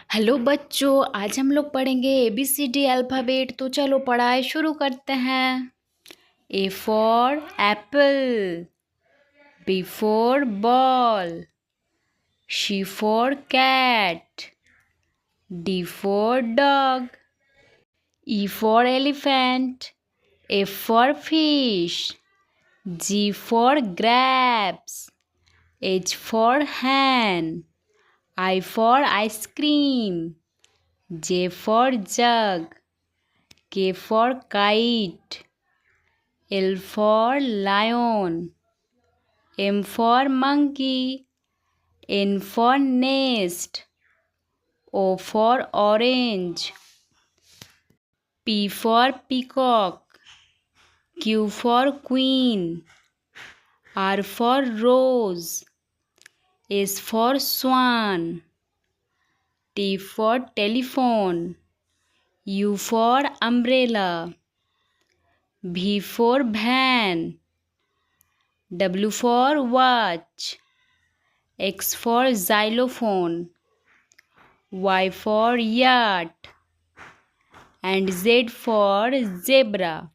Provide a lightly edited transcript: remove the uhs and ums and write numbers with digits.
Hello बच्चों, आज हम लोग पढ़ेंगे ABCD अल्फ़ाबेट। तो चलो पढ़ाई शुरू करते हैं। A for apple, B for ball, C for cat, D for dog, E for elephant, F for fish, G for grapes, H for hen, I for ice cream, J for jug, K for kite, L for lion, M for monkey, N for nest, O for orange, P for peacock, Q for queen, R for rose, S for swan, T for telephone, U for umbrella, V for van, W for watch, X for xylophone, Y for yacht, and Z for zebra.